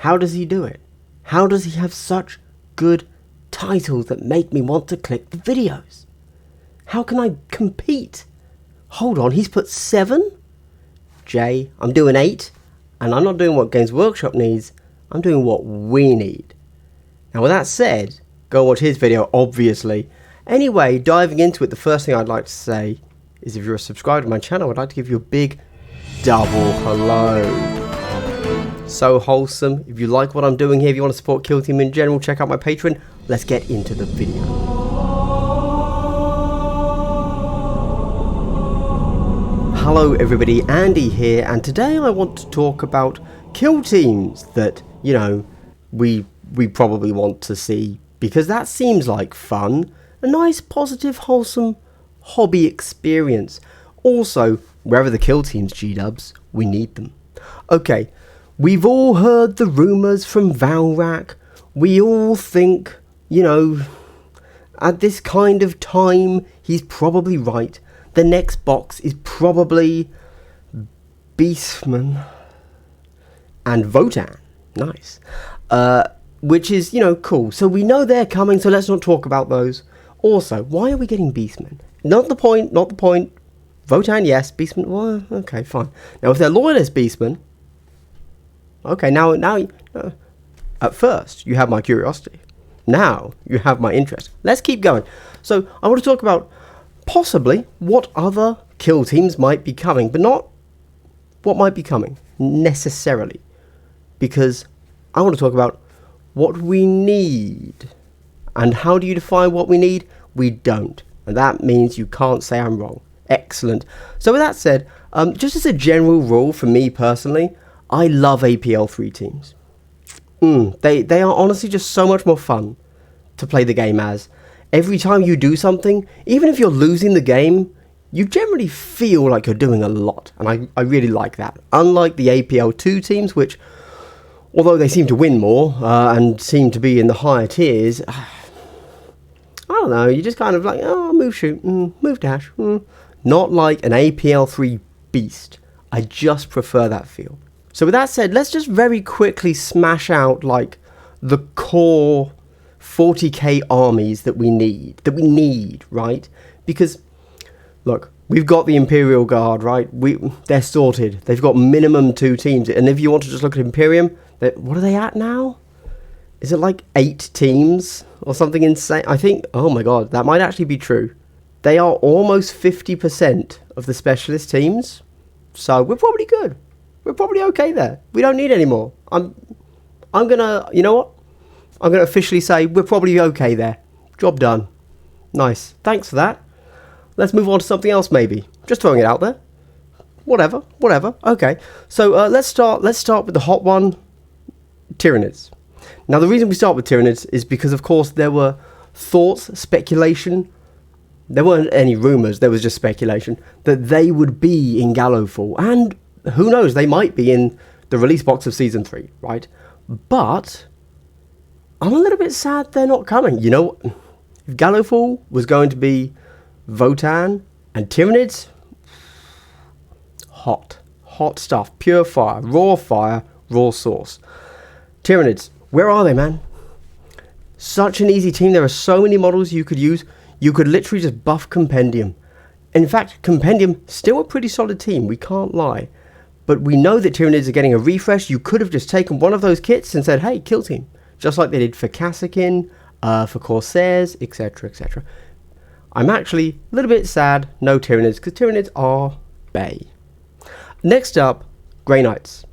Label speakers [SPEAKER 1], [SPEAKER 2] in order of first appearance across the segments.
[SPEAKER 1] How does he do it? How does he have such good titles that make me want to click the videos? How can I compete? Hold on, he's put 7? Jay, I'm doing 8. And I'm not doing what Games Workshop needs. I'm doing what we need. Now with that said, go and watch his video, obviously. Anyway, diving into it, the first thing I'd like to say is if you're a subscriber to my channel, I'd like to give you a big double hello. So wholesome. If you like what I'm doing here, if you want to support Kill Team in general, check out my Patreon. Let's get into the video. Hello everybody, Andy here, and today I want to talk about kill teams that, you know, we probably want to see, because that seems like fun, a nice, positive, wholesome hobby experience. Also, wherever the kill teams, G-dubs, we need them. Okay, we've all heard the rumours from Valrak. We all think, you know, at this kind of time, he's probably right. The next box is probably Beastman and Votan. Nice. Which is, you know, cool. So we know they're coming, so let's not talk about those. Also, why are we getting Beastmen? Not the point. Votan, yes. Beastmen, well, okay, fine. Now, if they're loyalist Beastmen, okay, now, at first, you have my curiosity. Now, you have my interest. Let's keep going. So, I want to talk about possibly what other kill teams might be coming, but not what might be coming necessarily, because I want to talk about what we need. And how do you define what we need? We don't, and that means you can't say I'm wrong. Excellent. So with that said, just as a general rule for me personally, I love APL3 teams. They are honestly just so much more fun to play the game as. Every time you do something, even if you're losing the game, you generally feel like you're doing a lot. And I really like that. Unlike the APL2 teams, which, although they seem to win more and seem to be in the higher tiers, I don't know, you just kind of like, oh, move shoot, move dash. Not like an APL3 beast. I just prefer that feel. So with that said, let's just very quickly smash out like the core 40k armies that we need, right? Because look, we've got the Imperial Guard, right? They're sorted. They've got minimum 2 teams, and if you want to just look at Imperium, what are they at now? Is it like 8 teams or something insane? I think, oh my god, that might actually be true. They are almost 50% of the specialist teams, so we're probably good. We're probably okay there. We don't need any more. I'm gonna, you know what? I'm going to officially say we're probably okay there. Job done. Nice. Thanks for that. Let's move on to something else maybe. Just throwing it out there. Whatever. Okay. So let's start with the hot one, Tyranids. Now the reason we start with Tyranids is because of course there were thoughts, speculation. There weren't any rumours, there was just speculation that they would be in Gallowfall. And who knows, they might be in the release box of Season 3, right? But I'm a little bit sad they're not coming. You know, if Gallowfall was going to be Votan and Tyranids, hot stuff, pure fire, raw sauce. Tyranids, where are they, man? Such an easy team. There are so many models you could use. You could literally just buff Compendium. In fact, Compendium, still a pretty solid team, we can't lie. But we know that Tyranids are getting a refresh. You could have just taken one of those kits and said, hey, kill team. Just like they did for Kassakin, for Corsairs, etc, etc. I'm actually a little bit sad, no Tyranids, because Tyranids are bae. Next up, Grey Knights.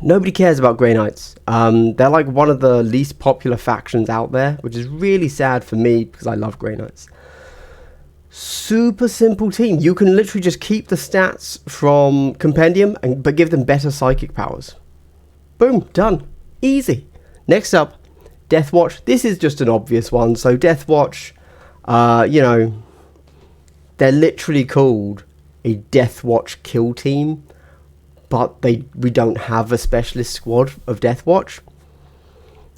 [SPEAKER 1] Nobody cares about Grey Knights. They're like one of the least popular factions out there, which is really sad for me, because I love Grey Knights. Super simple team. You can literally just keep the stats from Compendium, but give them better psychic powers. Boom, done. Easy. Next up, Deathwatch. This is just an obvious one. So Deathwatch, you know, they're literally called a Deathwatch kill team, but we don't have a specialist squad of Deathwatch.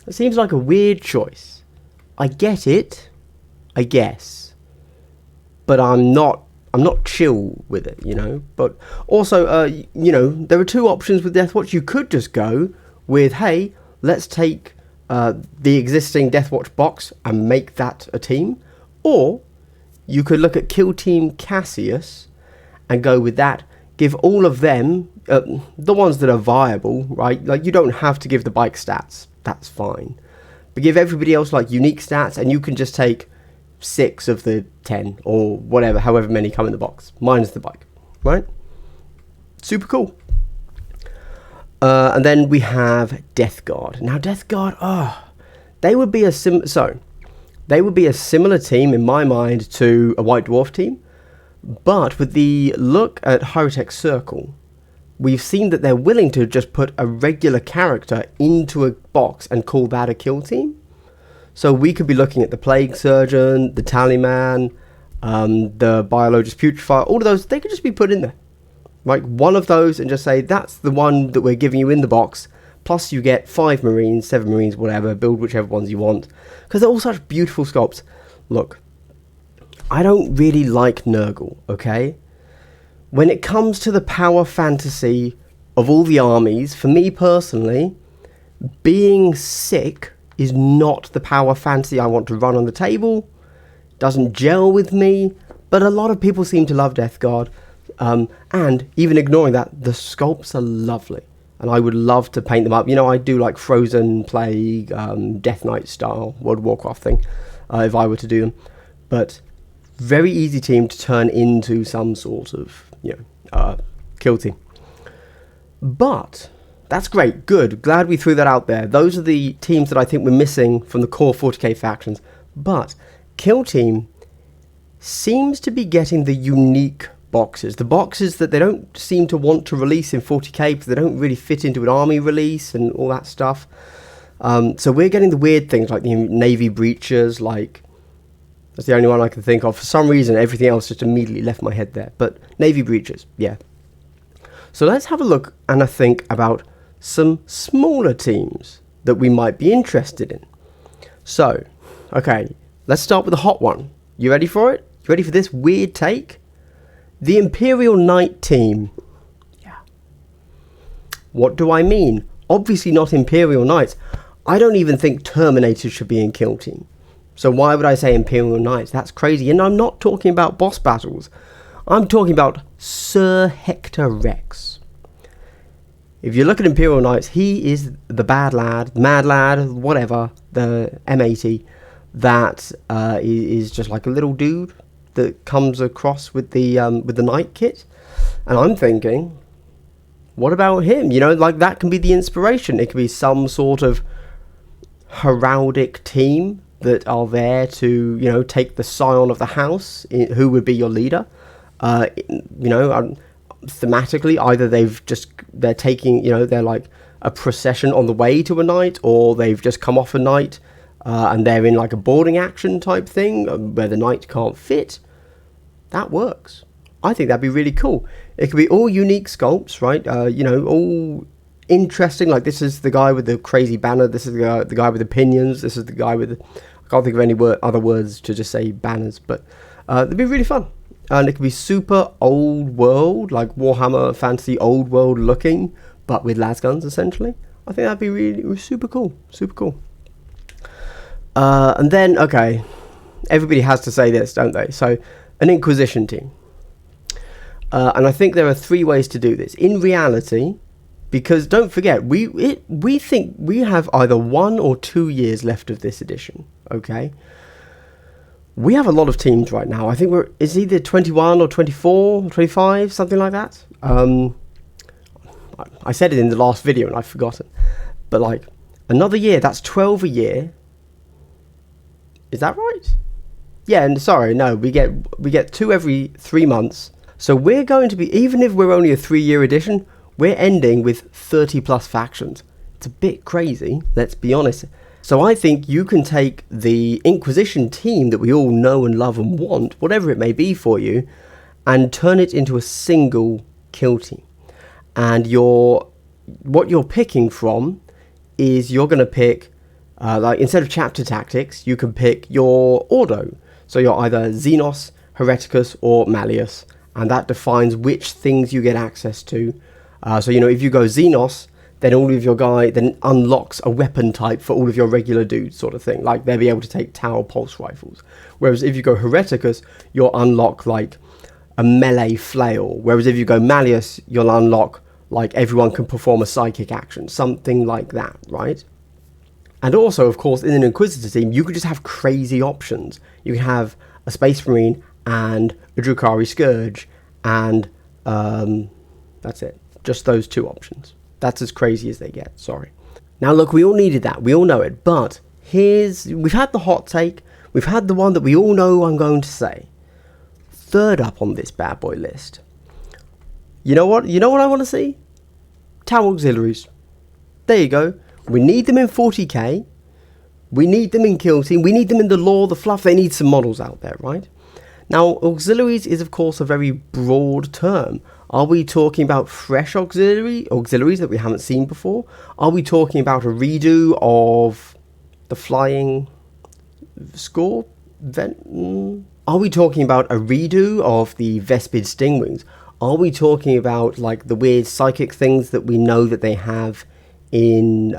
[SPEAKER 1] It seems like a weird choice. I get it, I guess, but I'm not chill with it, you know. But also, you know, there are 2 options with Deathwatch. You could just go with, hey, let's take the existing Deathwatch box and make that a team. Or you could look at Killteam Cassius and go with that. Give all of them, the ones that are viable, right? Like, you don't have to give the bike stats. That's fine. But give everybody else, like, unique stats, and you can just take 6 of the 10, or whatever, however many come in the box. Minus the bike, right? Super cool. And then we have Death Guard. Now, Death Guard, they would be a similar team in my mind to a White Dwarf team. But with the look at Hyrotech Circle, we've seen that they're willing to just put a regular character into a box and call that a kill team. So we could be looking at the Plague Surgeon, the Tallyman, the Biologist Putrefier, all of those, they could just be put in there. Like, one of those, and just say, that's the one that we're giving you in the box, plus you get 5 Marines, 7 Marines, whatever, build whichever ones you want. Because they're all such beautiful sculpts. Look, I don't really like Nurgle, okay? When it comes to the power fantasy of all the armies, for me personally, being sick is not the power fantasy I want to run on the table. Doesn't gel with me, but a lot of people seem to love Death Guard. And even ignoring that, the sculpts are lovely. And I would love to paint them up. You know, I do like Frozen, Plague, Death Knight style, World of Warcraft thing, if I were to do them. But very easy team to turn into some sort of, kill team. But that's great, good, glad we threw that out there. Those are the teams that I think we're missing from the core 40k factions. But kill team seems to be getting the unique boxes, the boxes that they don't seem to want to release in 40k because they don't really fit into an army release and all that stuff. So we're getting the weird things like the Navy Breachers, like, that's the only one I can think of. For some reason, everything else just immediately left my head there. But Navy Breachers, yeah. So let's have a look and I think about some smaller teams that we might be interested in. So, okay, let's start with the hot one. You ready for it? You ready for this weird take? The Imperial Knight team. Yeah. What do I mean? Obviously not Imperial Knights. I don't even think Terminators should be in kill team. So why would I say Imperial Knights? That's crazy. And I'm not talking about boss battles. I'm talking about Sir Hector Rex. If you look at Imperial Knights, he is the bad lad, mad lad, whatever, the M80, that is just like a little dude that comes across with the knight kit. And I'm thinking, what about him? You know, like, that can be the inspiration. It could be some sort of heraldic team that are there to, take the scion of the house, who would be your leader. Thematically, either they're taking, they're like a procession on the way to a knight, or they've just come off a knight, and they're in like a boarding action type thing, where the knight can't fit. That works. I think that'd be really cool. It could be all unique sculpts, right? All interesting, like, this is the guy with the crazy banner, this is the guy with the pinions, this is the guy with I can't think of any other words to just say banners, but it'd be really fun. And it could be super old world, like Warhammer Fantasy old world looking, but with lasguns essentially. I think that'd be really super cool. Super cool. And then, okay, everybody has to say this, don't they? So, an Inquisition team. And I think there are 3 ways to do this. In reality, because don't forget, we think we have either 1 or 2 years left of this edition, okay? We have a lot of teams right now. I think it's either 21 or 24, 25, something like that. I said it in the last video and I've forgotten. But like, another year, that's 12 a year. Is that right? Yeah, and sorry, no, we get 2 every 3 months. So we're going to be, even if we're only a 3-year edition, we're ending with 30 plus factions. It's a bit crazy, let's be honest. So I think you can take the Inquisition team that we all know and love and want, whatever it may be for you, and turn it into a single kill team. And what you're picking from is you're going to pick, like, instead of chapter tactics, you can pick your Ordo. So you're either Xenos, Hereticus, or Malleus, and that defines which things you get access to. So, if you go Xenos, then all of your then unlocks a weapon type for all of your regular dudes, sort of thing. Like, they'll be able to take Tau pulse rifles. Whereas if you go Hereticus, you'll unlock, like, a melee flail. Whereas if you go Malleus, you'll unlock, like, everyone can perform a psychic action. Something like that, right? And also, of course, in an Inquisitor team, you could just have crazy options. You can have a Space Marine and a Drukhari Scourge, and that's it. Just those 2 options. That's as crazy as they get, sorry. Now look, we all needed that, we all know it, but we've had the hot take, we've had the one that we all know I'm going to say. Third up on this bad boy list. You know what I want to see? Tau auxiliaries. There you go. We need them in 40k, we need them in Kill Team, we need them in the lore, the fluff, they need some models out there, right? Now, auxiliaries is of course a very broad term. Are we talking about fresh auxiliaries that we haven't seen before? Are we talking about a redo of the flying score? Are we talking about a redo of the Vespid Stingwings? Are we talking about, like, the weird psychic things that we know that they have in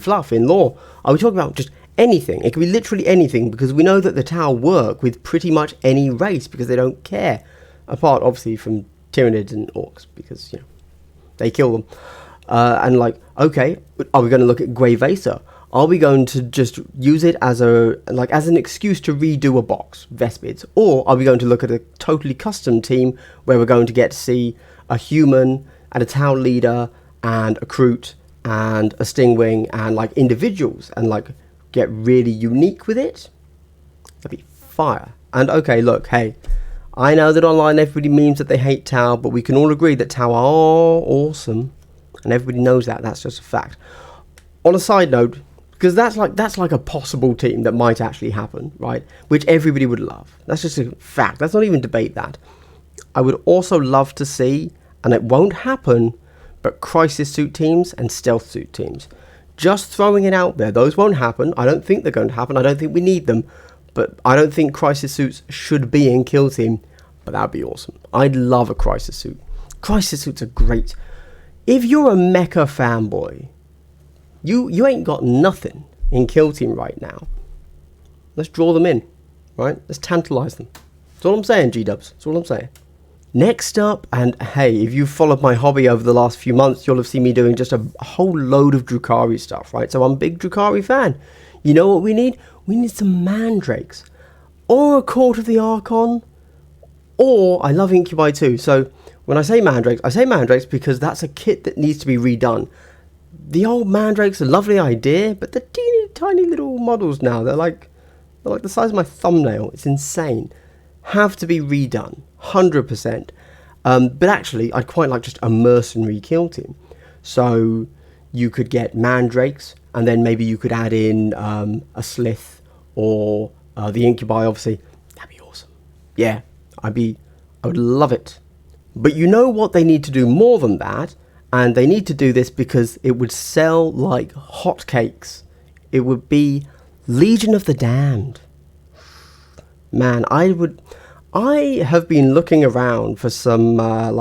[SPEAKER 1] fluff, in lore? Are we talking about just anything? It could be literally anything, because we know that the Tau work with pretty much any race because they don't care. Apart, obviously, from Tyranids and Orcs, because, you know, they kill them. And, like, okay, are we going to look at Grey Vaser? Are we going to just use it as an excuse to redo a box, Vespids? Or are we going to look at a totally custom team where we're going to get to see a human and a Tau leader and a Kroot and a Stingwing and, like, individuals and, like, get really unique with it? That'd be fire. And, okay, look, hey, I know that online everybody memes that they hate Tau, but we can all agree that Tau are awesome, and everybody knows that. That's just a fact. On a side note, because that's like a possible team that might actually happen, right? Which everybody would love. That's just a fact. Let's not even debate that. I would also love to see, and it won't happen, but crisis suit teams and stealth suit teams. Just throwing it out there. Those won't happen. I don't think they're going to happen. I don't think we need them. But I don't think crisis suits should be in Kill Team. But that'd be awesome. I'd love a crisis suit. Crisis suits are great. If you're a mecha fanboy, you ain't got nothing in Kill Team right now. Let's draw them in, right? Let's tantalize them. That's all I'm saying, G-dubs. That's all I'm saying. Next up, and hey, if you've followed my hobby over the last few months, you'll have seen me doing just a whole load of Drukhari stuff, right? So I'm a big Drukhari fan. You know what we need? We need some mandrakes. Or a Court of the Archon. Or, I love Incubi too. So, when I say mandrakes because that's a kit that needs to be redone. The old mandrakes are a lovely idea, but the teeny tiny little models now, they're like the size of my thumbnail. It's insane. Have to be redone. 100%. But actually, I'd quite like just a mercenary kill team. So, you could get mandrakes, and then maybe you could add in a Slith or the Incubi, obviously. That'd be awesome. Yeah, I would love it. But you know what they need to do more than that? And they need to do this because it would sell like hotcakes. It would be Legion of the Damned. Man, I have been looking around for some, I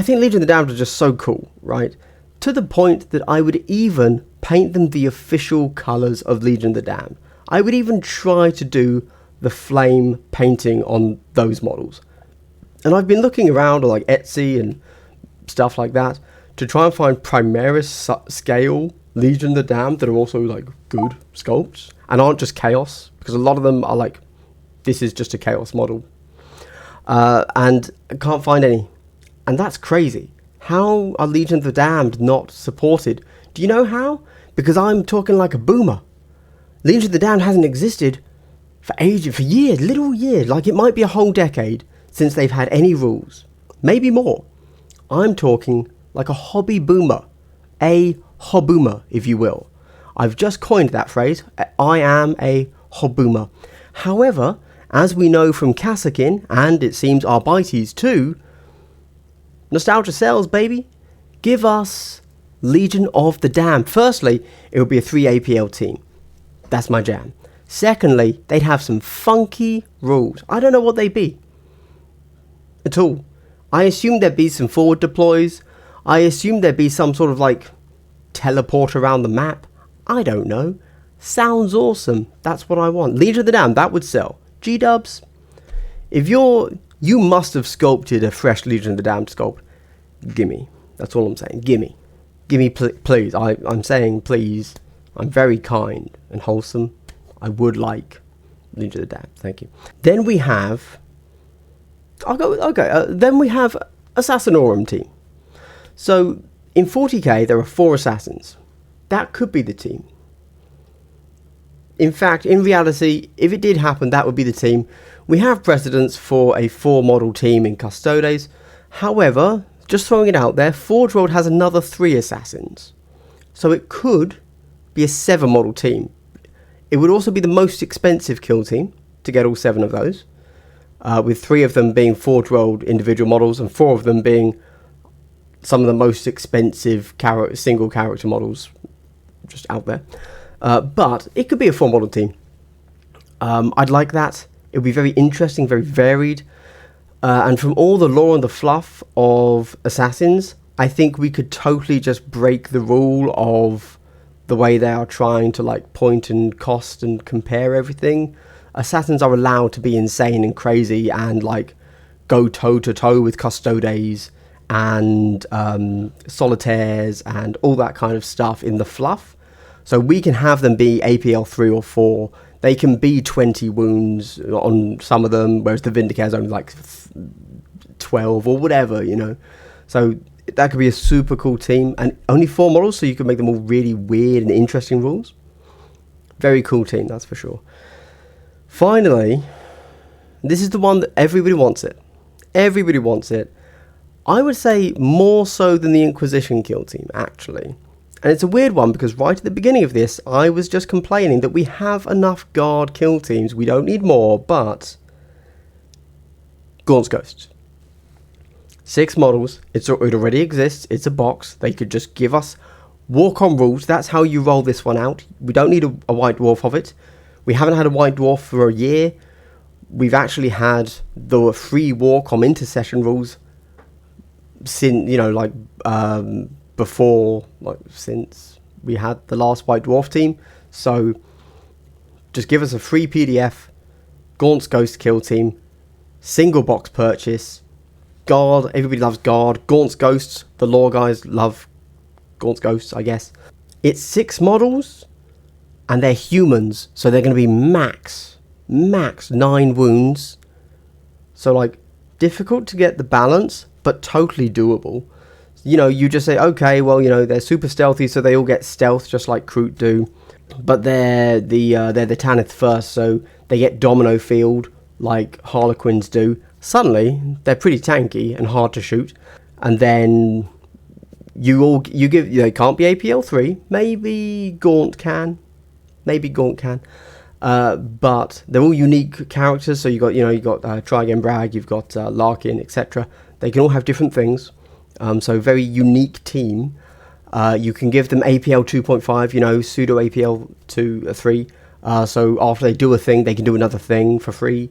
[SPEAKER 1] think Legion of the Damned are just so cool, right? To the point that I would even paint them the official colours of Legion of the Damned. I would even try to do the flame painting on those models. And I've been looking around on like Etsy and stuff like that to try and find Primaris scale Legion of the Damned that are also like good sculpts and aren't just chaos, because a lot of them are like, this is just a chaos model. And I can't find any. And that's crazy. How are Legion of the Damned not supported? Do you know how? Because I'm talking like a boomer. Legion of the Damned hasn't existed for ages, for years, literal years. Like it might be a whole decade since they've had any rules. Maybe more. I'm talking like a hobby boomer. A hobboomer, if you will. I've just coined that phrase. I am a hobboomer. However, as we know from Kassakin, and it seems Arbites too, nostalgia sells, baby. Give us Legion of the Damned. Firstly, it would be a 3 APL team. That's my jam. Secondly, they'd have some funky rules. I don't know what they'd be at all. I assume there'd be some forward deploys. I assume there'd be some sort of like teleport around the map. I don't know. Sounds awesome. That's what I want. Legion of the Damned, that would sell. G-dubs, if you must have sculpted a fresh Legion of the Damned sculpt. Gimme. That's all I'm saying. Gimme. Gimme, please. I'm saying please. I'm very kind and wholesome. I would like Legion of the Damned. Thank you. Then we have... then we have Assassinorum team. So, in 40k, there are 4 assassins. That could be the team. In fact, in reality, if it did happen, that would be the team. We have precedents for a 4-model team in Custodes. However, just throwing it out there, Forge World has another 3 assassins. So it could be a 7-model team. It would also be the most expensive kill team to get all 7 of those. With 3 of them being Forge World individual models and 4 of them being some of the most expensive single character models just out there. But it could be a 4-model team. I'd like that. It would be very interesting, very varied. And from all the lore and the fluff of Assassins, I think we could totally just break the rule of the way they are trying to like point and cost and compare everything. Assassins are allowed to be insane and crazy and like go toe to toe with Custodes and solitaires and all that kind of stuff in the fluff. So we can have them be APL 3 or 4. They can be 20 wounds on some of them, whereas the Vindicare is only like 12 or whatever, you know. So that could be a super cool team. And only 4 models, so you can make them all really weird and interesting rules. Very cool team, that's for sure. Finally, this is the one that everybody wants it. Everybody wants it. I would say more so than the Inquisition kill team, actually. And it's a weird one because right at the beginning of this, I was just complaining that we have enough guard kill teams. We don't need more, but... Gaunt's Ghosts. 6 models. It already exists. It's a box. They could just give us Warcom rules. That's how you roll this one out. We don't need a White Dwarf of it. We haven't had a White Dwarf for a year. We've actually had the free Warcom intercession rules since, you know, like... before, like, since we had the last White Dwarf team. So just give us a free PDF, Gaunt's Ghost kill team, single box purchase, guard, everybody loves guard, Gaunt's Ghosts, the lore guys love Gaunt's Ghosts, I guess. It's 6 models and they're humans, so they're going to be max 9 wounds. So like difficult to get the balance, but totally doable. You know, you just say, okay, well, you know, they're super stealthy, so they all get stealth just like Kroot do. But they're the Tanith first, so they get domino field like Harlequins do. Suddenly, they're pretty tanky and hard to shoot. And then they can't be APL 3. Maybe Gaunt can. But they're all unique characters. So you got Try Again Bragg, you've got Larkin, etc. They can all have different things. So very unique team. You can give them APL 2.5, you know, pseudo APL 3. So after they do a thing, they can do another thing for free.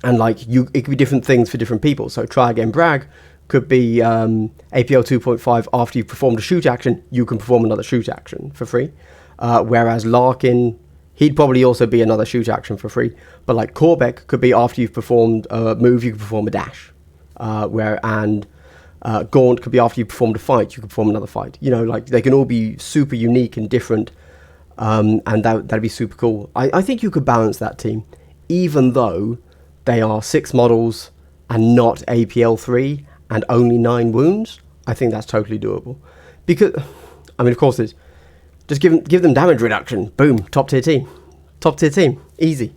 [SPEAKER 1] And like it could be different things for different people. So Try Again Bragg could be APL 2.5. After you've performed a shoot action, you can perform another shoot action for free. Whereas Larkin, he'd probably also be another shoot action for free. But like Corbeck could be after you've performed a move, you can perform a dash. Gaunt could be after you performed a fight, you could perform another fight. You know, like they can all be super unique and different, and that'd be super cool. I think you could balance that team, even though they are 6 models and not APL 3 and only 9 wounds. I think that's totally doable. Because, I mean, of course, it's just give them damage reduction. Boom, top tier team, easy.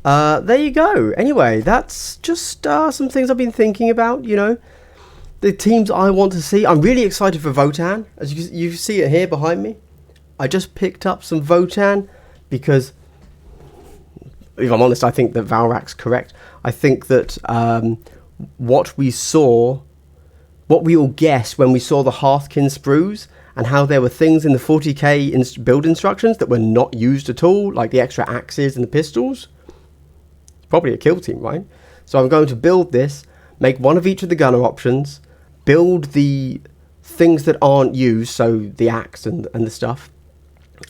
[SPEAKER 1] There you go. Anyway, that's just some things I've been thinking about. You know. The teams I want to see. I'm really excited for Votann. As you see it here behind me. I just picked up some Votann because, if I'm honest, I think that Valrak's correct. I think that what we all guessed when we saw the Hearthkin sprues and how there were things in the 40k build instructions that were not used at all, like the extra axes and the pistols. It's probably a kill team, right? So I'm going to build this, make one of each of the gunner options, build the things that aren't used, so the axe and the stuff,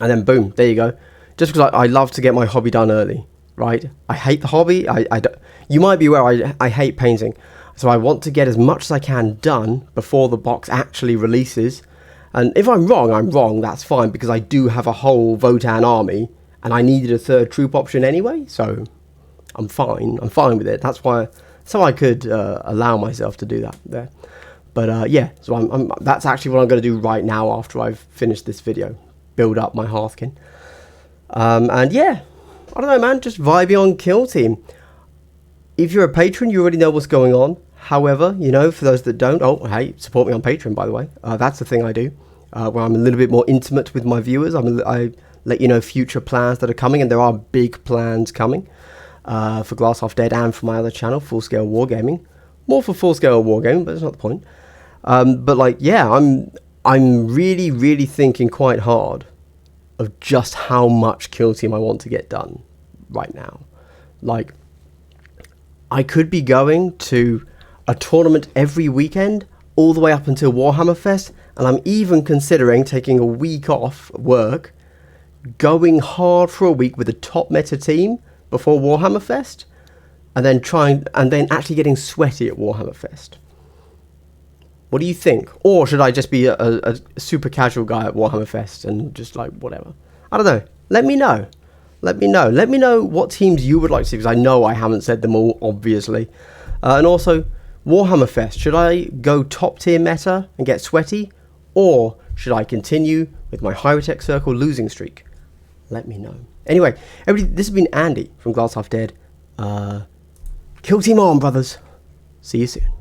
[SPEAKER 1] and then boom, there you go. Just because I love to get my hobby done early, right? I hate the hobby. I don't, you might be aware I hate painting, so I want to get as much as I can done before the box actually releases. And if I'm wrong, that's fine, because I do have a whole Votann army, and I needed a third troop option anyway, so I'm fine with it. That's why, so I could allow myself to do that there. But yeah, so that's actually what I'm going to do right now after I've finished this video. Build up my Hearthkin. And yeah, I don't know, man, just vibing on Kill Team. If you're a patron, you already know what's going on. However, you know, for those that don't, oh, hey, support me on Patreon, by the way. That's the thing I do, where I'm a little bit more intimate with my viewers. I let you know future plans that are coming, and there are big plans coming for Glass Half Dead and for my other channel, Full Scale Wargaming. More for Full Scale Wargaming, but that's not the point. But like, yeah, I'm really thinking quite hard of just how much Kill Team I want to get done right now. Like, I could be going to a tournament every weekend all the way up until Warhammer Fest, and I'm even considering taking a week off work, going hard for a week with a top meta team before Warhammer Fest, and then actually getting sweaty at Warhammer Fest. What do you think? Or should I just be a super casual guy at Warhammer Fest and just like whatever? I don't know. Let me know. Let me know what teams you would like to see, because I know I haven't said them all, obviously. And also, Warhammer Fest, should I go top tier meta and get sweaty? Or should I continue with my Hyrotech Circle losing streak? Let me know. Anyway, everybody, this has been Andy from Glass Half Dead. Kill Team on, brothers. See you soon.